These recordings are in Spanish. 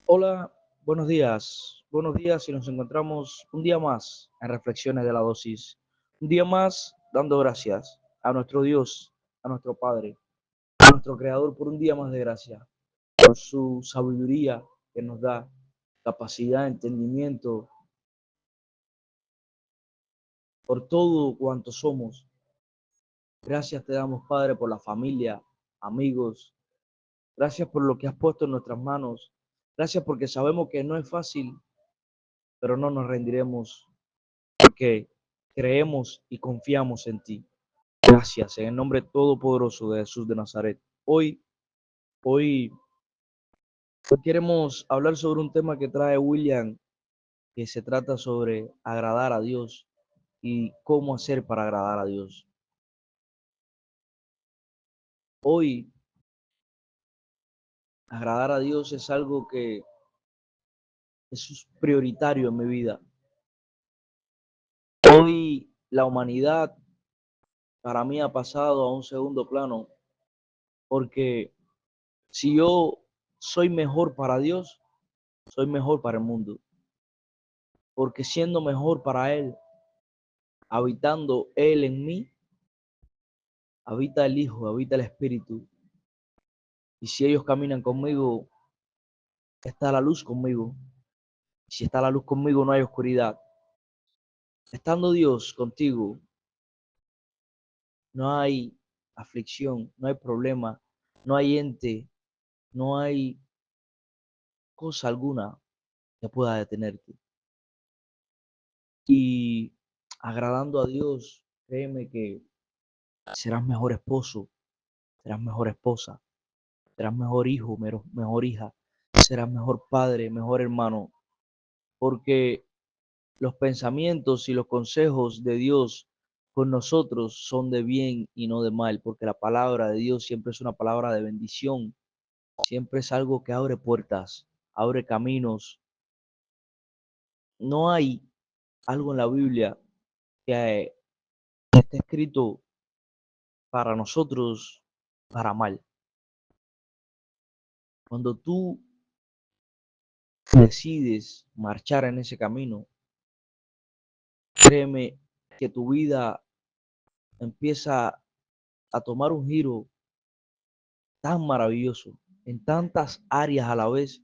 Hola, buenos días. Buenos días y nos encontramos un día más en Reflexiones de la Dosis. Un día más dando gracias a nuestro Dios, a nuestro Padre, a nuestro Creador por un día más de gracia, por su sabiduría que nos da, capacidad, entendimiento, por todo cuanto somos. Gracias te damos, Padre, por la familia, amigos. Gracias por lo que has puesto en nuestras manos. Gracias porque sabemos que no es fácil, pero no nos rendiremos porque creemos y confiamos en ti. Gracias, en el nombre todopoderoso de Jesús de Nazaret. Hoy, hoy queremos hablar sobre un tema que trae William, que se trata sobre agradar a Dios y cómo hacer para agradar a Dios. Hoy, agradar a Dios es algo que es prioritario en mi vida. Hoy, la humanidad para mí ha pasado a un segundo plano, porque si yo soy mejor para Dios, soy mejor para el mundo, porque siendo mejor para Él, habitando Él en mí, habita el Hijo, habita el Espíritu. Y si ellos caminan conmigo, está la luz conmigo. Si está la luz conmigo, no hay oscuridad. Estando Dios contigo, no hay aflicción, no hay problema, no hay ente, no hay cosa alguna que pueda detenerte. Y agradando a Dios, créeme que serás mejor esposo, serás mejor esposa, serás mejor hijo, mejor hija, serás mejor padre, mejor hermano, porque los pensamientos y los consejos de Dios con nosotros son de bien y no de mal, porque la palabra de Dios siempre es una palabra de bendición, siempre es algo que abre puertas, abre caminos. No hay algo en la Biblia que esté escrito para nosotros para mal. Cuando tú decides marchar en ese camino, créeme que tu vida empieza a tomar un giro tan maravilloso en tantas áreas a la vez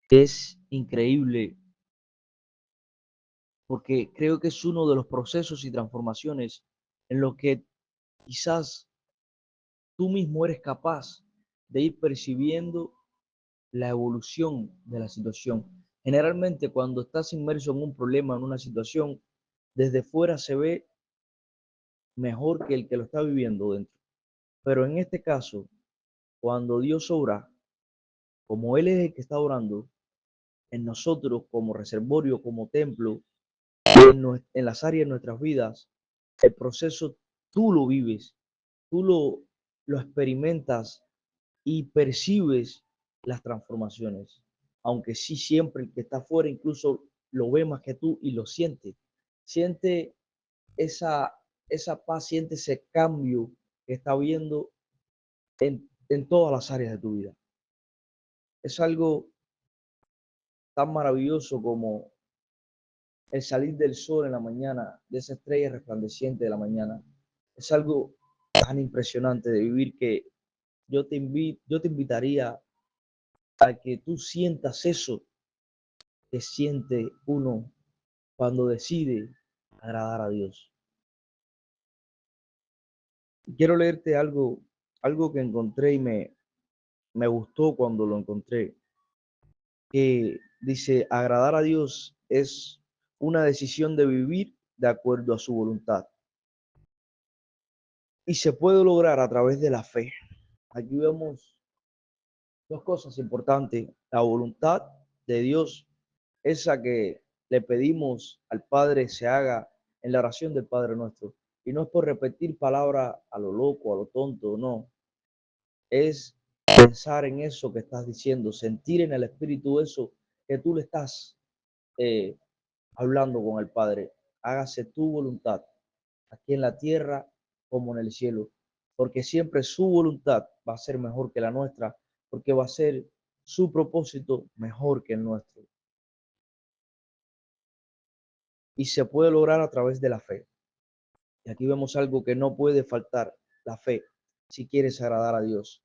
que es increíble, porque creo que es uno de los procesos y transformaciones en lo que quizás tú mismo eres capaz de ir percibiendo la evolución de la situación. Generalmente cuando estás inmerso en un problema, en una situación, desde fuera se ve mejor que el que lo está viviendo dentro. Pero en este caso, cuando Dios obra, como Él es el que está orando, en nosotros como reservorio, como templo, en las áreas de nuestras vidas, el proceso tú lo vives, tú lo experimentas y percibes las transformaciones. Aunque sí siempre el que está afuera incluso lo ve más que tú y lo siente. Siente esa, esa paz, siente ese cambio que está viendo en todas las áreas de tu vida. Es algo tan maravilloso como el salir del sol en la mañana, de esa estrella resplandeciente de la mañana. Es algo tan impresionante de vivir que yo te invitaría a que tú sientas eso que siente uno cuando decide agradar a Dios. Quiero leerte algo que encontré y me gustó cuando lo encontré, que dice, agradar a Dios es una decisión de vivir de acuerdo a su voluntad y se puede lograr a través de la fe. Aquí vemos dos cosas importantes, la voluntad de Dios, esa que le pedimos al Padre se haga en la oración del Padre nuestro. Y no es por repetir palabras a lo loco, a lo tonto, no. Es pensar en eso que estás diciendo, sentir en el Espíritu eso que tú le estás eh, hablando con el Padre. Hágase tu voluntad, aquí en la tierra como en el cielo, porque siempre su voluntad va a ser mejor que la nuestra, porque va a ser su propósito mejor que el nuestro. Y se puede lograr a través de la fe. Y aquí vemos algo que no puede faltar, la fe, si quieres agradar a Dios.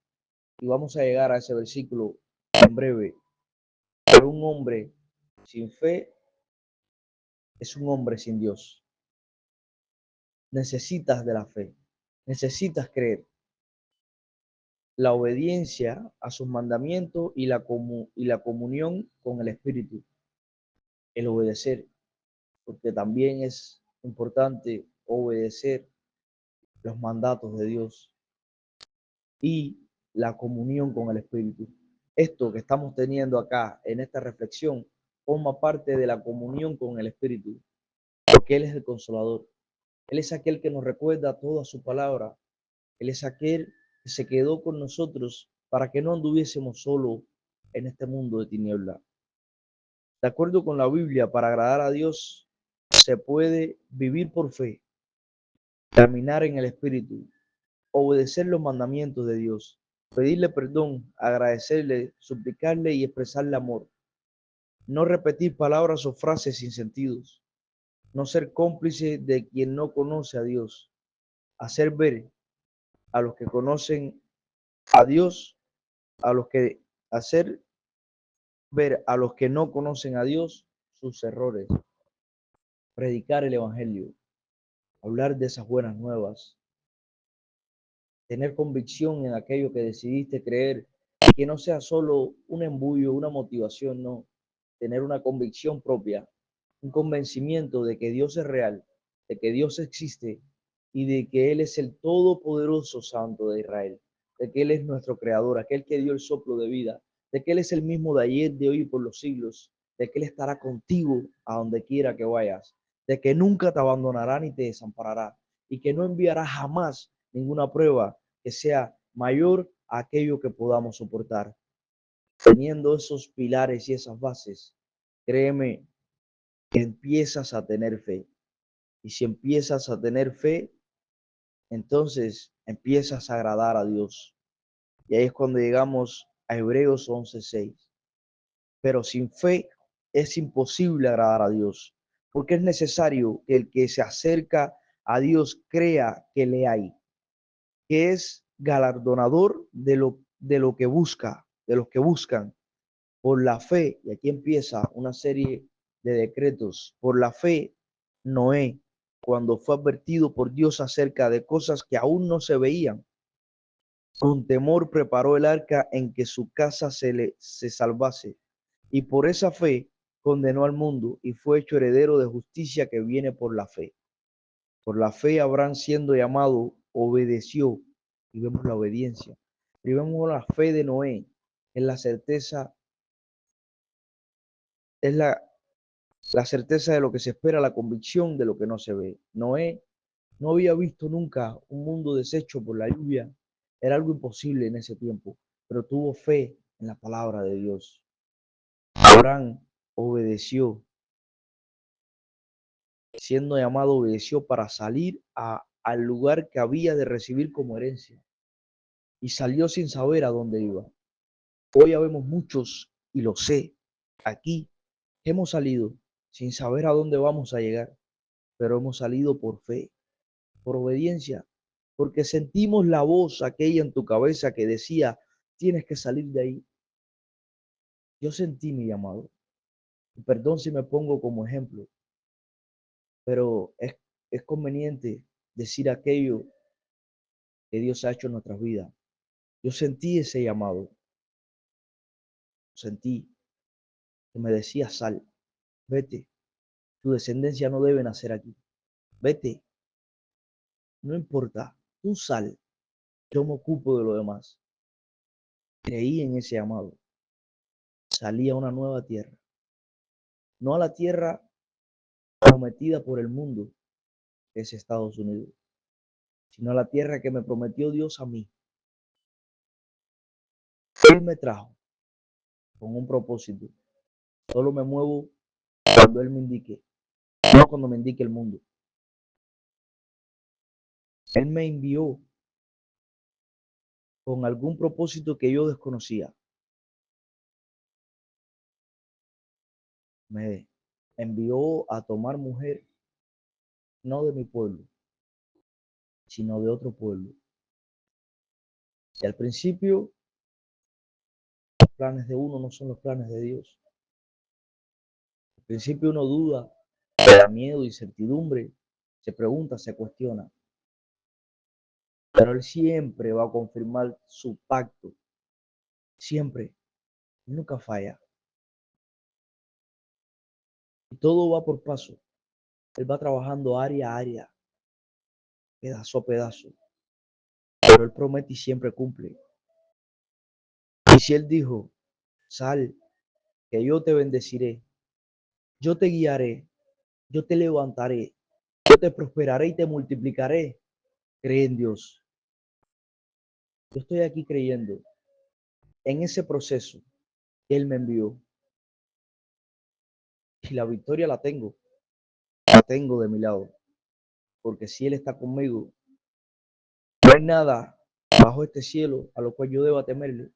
Y vamos a llegar a ese versículo en breve. Pero un hombre sin fe es un hombre sin Dios. Necesitas de la fe, necesitas creer. La obediencia a sus mandamientos y la comunión con el Espíritu. El obedecer, porque también es importante obedecer los mandatos de Dios y la comunión con el Espíritu. Esto que estamos teniendo acá en esta reflexión forma parte de la comunión con el Espíritu, porque Él es el consolador. Él es aquel que nos recuerda toda su palabra. Él es aquel que se quedó con nosotros para que no anduviésemos solo en este mundo de tiniebla. De acuerdo con la Biblia, para agradar a Dios se puede vivir por fe, caminar en el Espíritu, obedecer los mandamientos de Dios, pedirle perdón, agradecerle, suplicarle y expresarle amor. No repetir palabras o frases sin sentidos. No ser cómplice de quien no conoce a Dios. Hacer ver a los que conocen a Dios, a los que hacer ver a los que no conocen a Dios sus errores. Predicar el Evangelio, hablar de esas buenas nuevas, tener convicción en aquello que decidiste creer, que no sea solo un embullo, una motivación, no, tener una convicción propia, un convencimiento de que Dios es real, de que Dios existe y de que Él es el todopoderoso Santo de Israel, de que Él es nuestro creador, aquel que dio el soplo de vida, de que Él es el mismo de ayer, de hoy y por los siglos, de que Él estará contigo a donde quiera que vayas, de que nunca te abandonará ni te desamparará y que no enviará jamás ninguna prueba que sea mayor a aquello que podamos soportar. Teniendo esos pilares y esas bases, créeme que empiezas a tener fe. Y si empiezas a tener fe, entonces empiezas a agradar a Dios. Y ahí es cuando llegamos a Hebreos 11:6. Pero sin fe es imposible agradar a Dios, porque es necesario que el que se acerca a Dios crea que le hay, que es galardonador de lo que busca, de los que buscan. Por la fe, y aquí empieza una serie de decretos, por la fe, Noé, cuando fue advertido por Dios acerca de cosas que aún no se veían, con temor preparó el arca en que su casa se salvase, y por esa fe condenó al mundo y fue hecho heredero de justicia que viene por la fe. Por la fe Abraham, siendo llamado, obedeció, y vemos la obediencia. Y vemos la fe de Noé, en la certeza, es la certeza de lo que se espera, la convicción de lo que no se ve. Noé no había visto nunca un mundo deshecho por la lluvia. Era algo imposible en ese tiempo, pero tuvo fe en la palabra de Dios. Abraham obedeció, siendo llamado, obedeció para salir al lugar que había de recibir como herencia. Y salió sin saber a dónde iba. Hoy habemos muchos, y lo sé, aquí hemos salido sin saber a dónde vamos a llegar, pero hemos salido por fe, por obediencia, porque sentimos la voz aquella en tu cabeza que decía, tienes que salir de ahí. Yo sentí mi llamado. Perdón si me pongo como ejemplo, pero es conveniente decir aquello que Dios ha hecho en nuestras vidas. Yo sentí ese llamado, sentí que me decía, sal, vete, tu descendencia no debe nacer aquí, vete, no importa, tú sal, yo me ocupo de lo demás. Creí en ese llamado, salí a una nueva tierra, no a la tierra prometida por el mundo, que es Estados Unidos, sino a la tierra que me prometió Dios a mí. Él me trajo con un propósito. Solo me muevo cuando Él me indique, no cuando me indique el mundo. Él me envió con algún propósito que yo desconocía. me envió a tomar mujer no de mi pueblo, sino de otro pueblo. Y al principio, los planes de uno no son los planes de Dios. Al principio uno duda, le da miedo, incertidumbre, se pregunta, se cuestiona. Pero Él siempre va a confirmar su pacto. Siempre. Nunca falla. Y todo va por paso. Él va trabajando área a área, pedazo a pedazo. Pero Él promete y siempre cumple. Y si Él dijo, sal, que yo te bendeciré, yo te guiaré, yo te levantaré, yo te prosperaré y te multiplicaré. Cree en Dios. Yo estoy aquí creyendo en ese proceso que Él me envió. Y la victoria la tengo de mi lado. Porque si Él está conmigo, no hay nada bajo este cielo a lo cual yo deba temerle.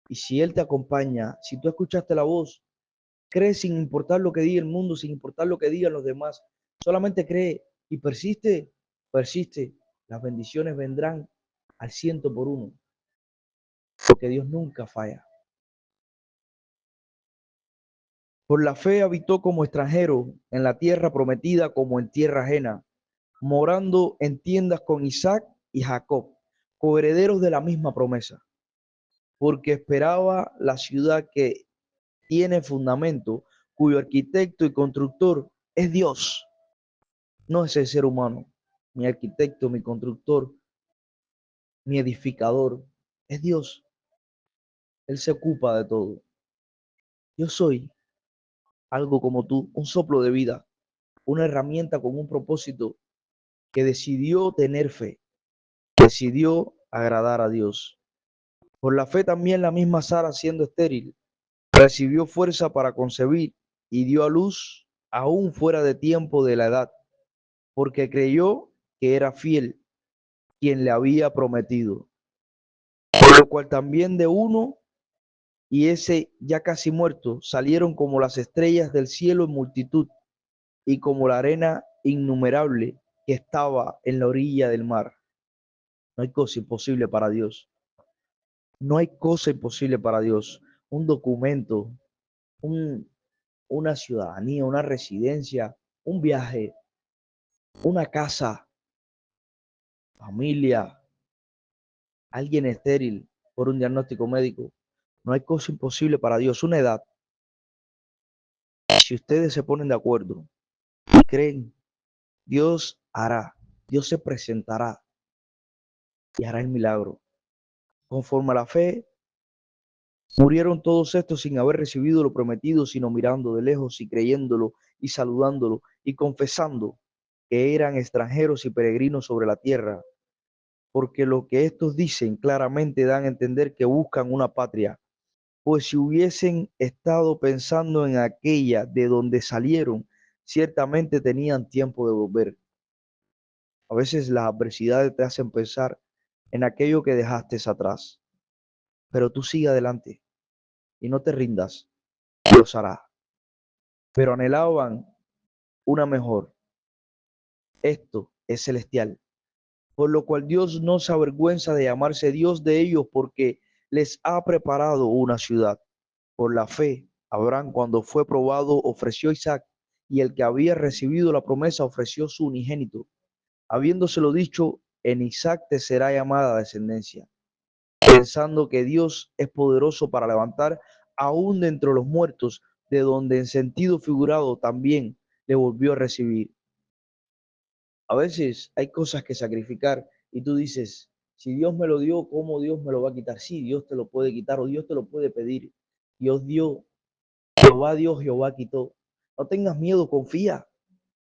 Y si Él te acompaña, si tú escuchaste la voz, cree sin importar lo que diga el mundo, sin importar lo que digan los demás. Solamente cree y persiste, persiste. Las bendiciones vendrán al 100 por 1, porque Dios nunca falla. Por la fe habitó como extranjero en la tierra prometida como en tierra ajena, morando en tiendas con Isaac y Jacob, coherederos de la misma promesa, porque esperaba la ciudad que tiene fundamento, cuyo arquitecto y constructor es Dios, no es el ser humano. Mi arquitecto, mi constructor, mi edificador es Dios. Él se ocupa de todo. Yo soy algo como tú, un soplo de vida, una herramienta con un propósito que decidió tener fe, decidió agradar a Dios. Por la fe también la misma Sara, siendo estéril, recibió fuerza para concebir y dio a luz aún fuera de tiempo de la edad, porque creyó que era fiel quien le había prometido. Por lo cual también de uno y ese ya casi muerto salieron como las estrellas del cielo en multitud y como la arena innumerable que estaba en la orilla del mar. No hay cosa imposible para Dios. No hay cosa imposible para Dios. Un documento, un, una ciudadanía, una residencia, un viaje, una casa, familia, alguien estéril por un diagnóstico médico. No hay cosa imposible para Dios. Una edad. Si ustedes se ponen de acuerdo y creen, Dios hará, Dios se presentará y hará el milagro. Conforme a la fe, murieron todos estos sin haber recibido lo prometido, sino mirando de lejos y creyéndolo y saludándolo y confesando que eran extranjeros y peregrinos sobre la tierra, porque lo que estos dicen claramente dan a entender que buscan una patria, pues si hubiesen estado pensando en aquella de donde salieron, ciertamente tenían tiempo de volver. A veces las adversidades te hacen pensar en aquello que dejaste atrás, pero tú sigue adelante y no te rindas, Dios hará. Pero anhelaban una mejor. Esto es celestial, por lo cual Dios no se avergüenza de llamarse Dios de ellos, porque les ha preparado una ciudad. Por la fe, Abraham, cuando fue probado, ofreció a Isaac, y el que había recibido la promesa ofreció su unigénito, habiéndoselo dicho, en Isaac te será llamada descendencia, pensando que Dios es poderoso para levantar aún de entre los muertos, de donde en sentido figurado también le volvió a recibir. A veces hay cosas que sacrificar y tú dices, si Dios me lo dio, ¿cómo Dios me lo va a quitar? Sí, Dios te lo puede quitar o Dios te lo puede pedir. Dios dio, Jehová dio, Jehová quitó. No tengas miedo, confía.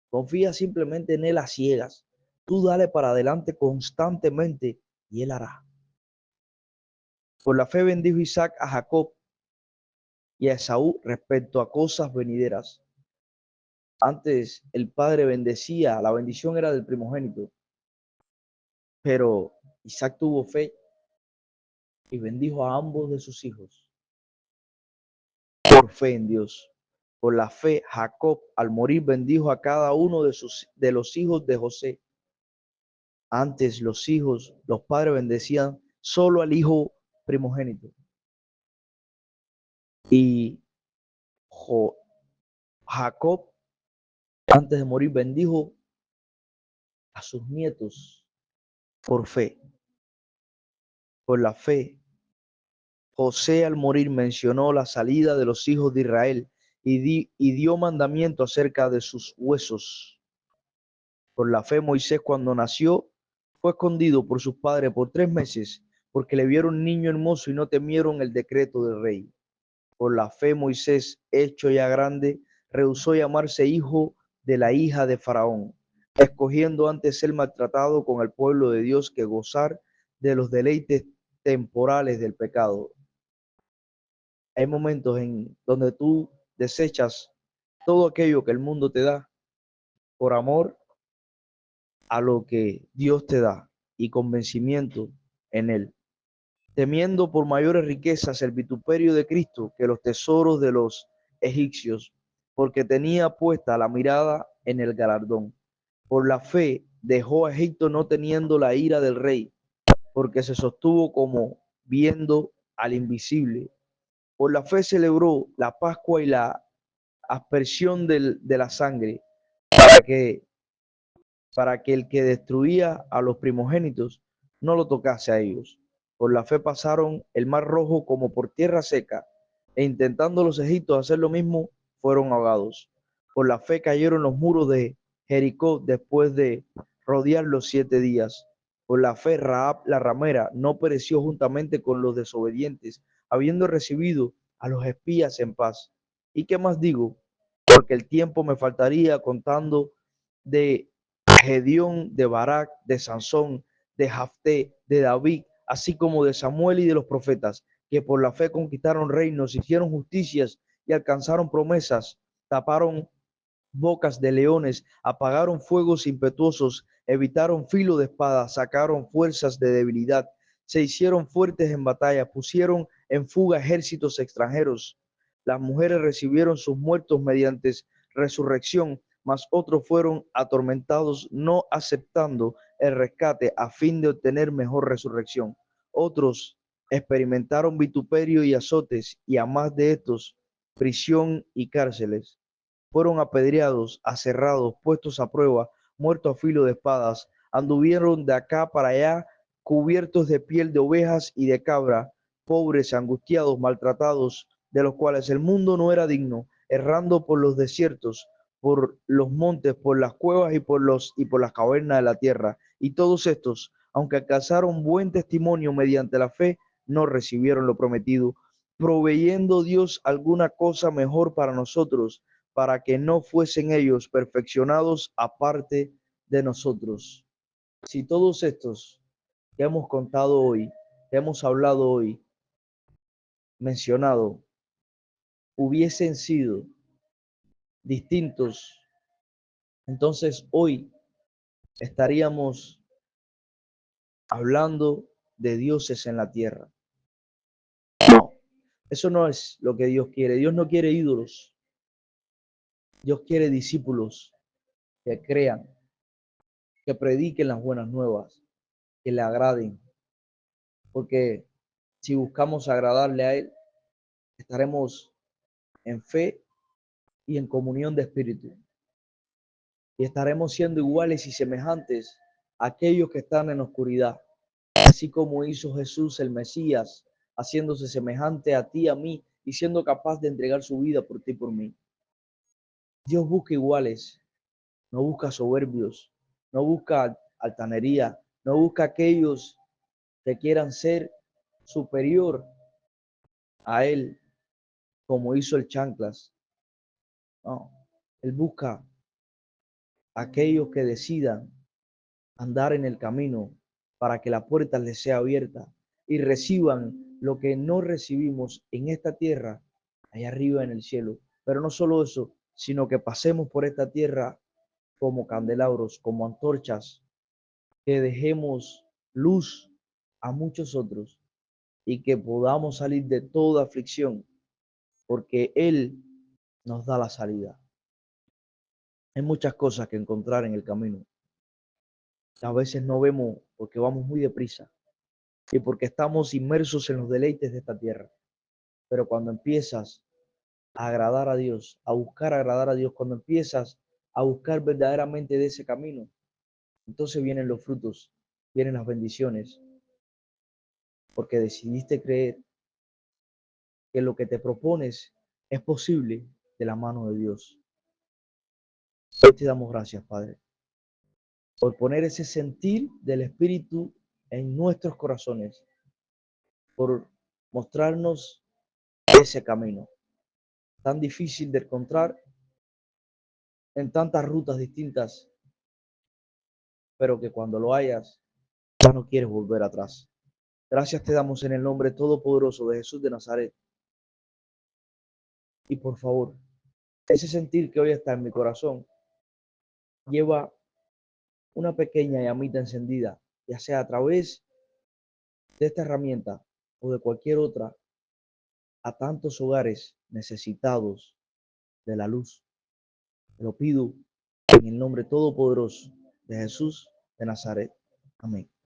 Confía simplemente en Él a ciegas. Tú dale para adelante constantemente y Él hará. Por la fe bendijo Isaac a Jacob y a Esaú respecto a cosas venideras. Antes el padre bendecía, la bendición era del primogénito, pero Isaac tuvo fe y bendijo a ambos de sus hijos por fe en Dios. Por la fe, Jacob, al morir, bendijo a cada uno de los hijos de José. Antes los padres bendecían solo al hijo primogénito. Y Jacob, antes de morir, bendijo a sus nietos por fe. Por la fe, José al morir mencionó la salida de los hijos de Israel y dio mandamiento acerca de sus huesos. Por la fe, Moisés, cuando nació, fue escondido por sus padres por 3 meses, porque le vieron niño hermoso y no temieron el decreto del rey. Por la fe, Moisés, hecho ya grande, rehusó llamarse hijo de la hija de Faraón, escogiendo antes ser maltratado con el pueblo de Dios que gozar de los deleites temporales del pecado. Hay momentos en donde tú desechas todo aquello que el mundo te da por amor a lo que Dios te da y convencimiento en Él, temiendo por mayores riquezas el vituperio de Cristo que los tesoros de los egipcios, porque tenía puesta la mirada en el galardón. Por la fe dejó a Egipto no teniendo la ira del rey, porque se sostuvo como viendo al invisible. Por la fe celebró la Pascua y la aspersión de la sangre, para que el que destruía a los primogénitos no lo tocase a ellos. Por la fe pasaron el mar rojo como por tierra seca, e intentando los egipcios hacer lo mismo, fueron ahogados. Por la fe cayeron los muros de Jericó después de rodearlos 7 días. Por la fe Rahab la ramera no pereció juntamente con los desobedientes, habiendo recibido a los espías en paz. ¿Y qué más digo? Porque el tiempo me faltaría contando de Gedeón, de Barak, de Sansón, de Jafté, de David, así como de Samuel y de los profetas, que por la fe conquistaron reinos, hicieron justicias y alcanzaron promesas, taparon bocas de leones, apagaron fuegos impetuosos, evitaron filo de espada, sacaron fuerzas de debilidad, se hicieron fuertes en batalla, pusieron en fuga ejércitos extranjeros. Las mujeres recibieron sus muertos mediante resurrección, mas otros fueron atormentados, no aceptando el rescate a fin de obtener mejor resurrección. Otros experimentaron vituperio y azotes, y a más de estos, prisión y cárceles. Fueron apedreados, aserrados, puestos a prueba, muertos a filo de espadas, anduvieron de acá para allá, cubiertos de piel de ovejas y de cabra, pobres, angustiados, maltratados, de los cuales el mundo no era digno, errando por los desiertos, por los montes, por las cuevas y por las cavernas de la tierra. Y todos estos, aunque alcanzaron buen testimonio mediante la fe, no recibieron lo prometido, proveyendo Dios alguna cosa mejor para nosotros, para que no fuesen ellos perfeccionados aparte de nosotros. Si todos estos que hemos contado hoy, que hemos hablado hoy, mencionado, hubiesen sido distintos, entonces hoy estaríamos hablando de dioses en la tierra. No, eso no es lo que Dios quiere. Dios no quiere ídolos. Dios quiere discípulos que crean, que prediquen las buenas nuevas, que le agraden. Porque si buscamos agradarle a Él, estaremos en fe y en comunión de espíritu. Y estaremos siendo iguales y semejantes a aquellos que están en oscuridad. Así como hizo Jesús el Mesías, haciéndose semejante a ti, a mí, y siendo capaz de entregar su vida por ti y por mí. Dios busca iguales, no busca soberbios, no busca altanería, no busca aquellos que quieran ser superior a Él, como hizo el chanclas. No, Él busca aquellos que decidan andar en el camino para que la puerta les sea abierta y reciban lo que no recibimos en esta tierra, allá arriba en el cielo. Pero no solo eso, sino que pasemos por esta tierra como candelabros, como antorchas, que dejemos luz a muchos otros y que podamos salir de toda aflicción, porque Él nos da la salida. Hay muchas cosas que encontrar en el camino. A veces no vemos porque vamos muy deprisa y porque estamos inmersos en los deleites de esta tierra. Pero cuando empiezas a agradar a Dios, a buscar agradar a Dios, cuando empiezas a buscar verdaderamente de ese camino, entonces vienen los frutos, vienen las bendiciones, porque decidiste creer que lo que te propones es posible de la mano de Dios. Hoy te damos gracias, Padre, por poner ese sentir del Espíritu en nuestros corazones, por mostrarnos ese camino tan difícil de encontrar en tantas rutas distintas, pero que cuando lo hayas, ya no quieres volver atrás. Gracias te damos en el nombre todopoderoso de Jesús de Nazaret. Y por favor, ese sentir que hoy está en mi corazón lleva una pequeña llamita encendida, ya sea a través de esta herramienta o de cualquier otra, a tantos hogares necesitados de la luz. Te lo pido en el nombre todopoderoso de Jesús de Nazaret. Amén.